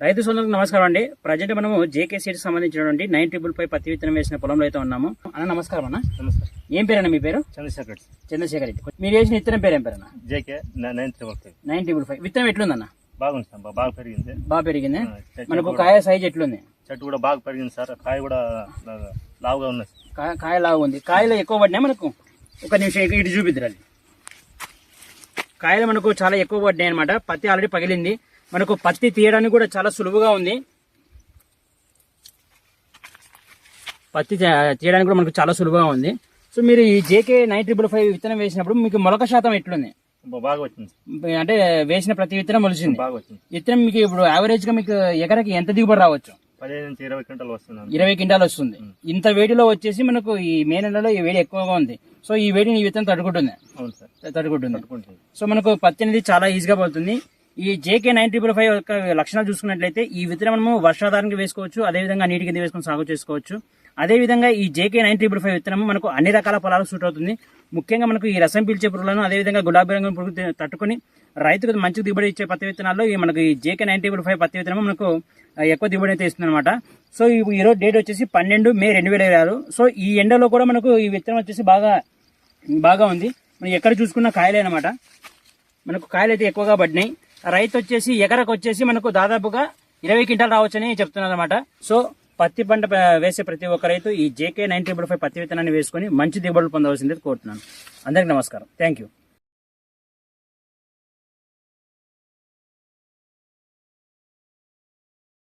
రైతు సోదరులకు నమస్కారం అండి. ప్రజెంట్ మనము జేకే సీడ్స్ సంబంధించినటువంటి 955 పత్తి విత్తనం వేసిన పొలంలో అయితే ఉన్నాము. అన్న నమస్కారం అన్న. నమస్కారం. ఏం పేరన్నా మీ పేరు? చంద్రశేఖర్. చంద్రశేఖర్ రెడ్డి. మీరు వేసిన విత్తనం పేరు ఏం పేరన్నా? జేకే 955. విత్తనం ఎట్లుందన్న? బాగుంది సార్, బాగా పెరిగింది. బాగా పెరిగింది. మనకు కాయ సైజ్ ఎట్లుంది? చెట్టు కూడా బాగా పెరిగింది సార్, కాయ కూడా లావుగా ఉన్నది. కాయ లావు ఉంది. కాయలు ఎక్కువ పడినాయి మనకు. ఒక నిమిషం ఇటు చూపిద్దరు. కాయలు మనకు చాలా ఎక్కువ పడ్డాయి అనమాట. పత్తి ఆల్రెడీ పగిలింది. మనకు పత్తి తీయడానికి కూడా చాలా సులువుగా ఉంది. పత్తి తీయడానికి కూడా మనకు చాలా సులువుగా ఉంది. సో మీరు ఈ జేకే 955 విత్తనం వేసినప్పుడు మీకు మొలక శాతం ఎట్లుంది? బాగా వచ్చింది. అంటే వేసిన ప్రతి విత్తనం మొలిచింది. బాగా వచ్చింది. విత్తనం మీకు ఇప్పుడు యావరేజ్ గా మీకు ఎకరాకి ఎంత దిగుబడి రావచ్చు? 15 నుంచి 20 క్వింటాలు వస్తుంది. 20 క్వింటాలు వస్తుంది. ఇంత వేడిలో వచ్చేసి మనకు ఈ మే నెలలో ఈ వేడి ఎక్కువగా ఉంది. సో ఈ వేడిని ఈ విత్తనం తట్టుకుంటుంది. అవును సార్, తట్టుకుంటుంది. సో మనకు పత్తి అనేది చాలా ఈజీగా పోతుంది. ఈ జేకే 955 యొక్క లక్షణాలు చూసుకున్నట్లయితే ఈ విత్తనం మనము వర్షాధారానికి వేసుకోవచ్చు, అదేవిధంగా నీటి కింద వేసుకొని సాగు చేసుకోవచ్చు. అదేవిధంగా ఈ జేకే 955 విత్తనం మనకు అన్ని రకాల పొలాలకు సూట్ అవుతుంది. ముఖ్యంగా మనకు ఈ రసం పీల్చే పురుగులను, అదేవిధంగా గులాబీ రంగు పురుగు తట్టుకుని రైతుకు మంచి దిగుబడి ఇచ్చే పత్తి విత్తనాల్లో మనకు ఈ జేకే 955 పత్తి విత్తనం మనకు ఎక్కువ దిగుబడి అయితే ఇస్తుంది అనమాట. సో ఈ రోజు డేట్ వచ్చేసి 12 మే 2026. సో ఈ ఎండలో కూడా మనకు ఈ విత్తనం వచ్చేసి బాగా ఉంది. మనం ఎక్కడ చూసుకున్న కాయలే అనమాట. మనకు కాయలు అయితే ఎక్కువగా పడినాయి. రైతు వచ్చేసి ఎకరకు వచ్చేసి మనకు దాదాపుగా 20 క్వింటాలు రావచ్చని చెప్తున్నారు అనమాట. సో పత్తి పంట వేసే ప్రతి ఒక్క రైతు ఈ జేకే 955 పత్తి విత్తనాన్ని వేసుకొని మంచి దిగుబడులు పొందవలసింది కోరుతున్నాను. అందరికీ నమస్కారం. Thank you.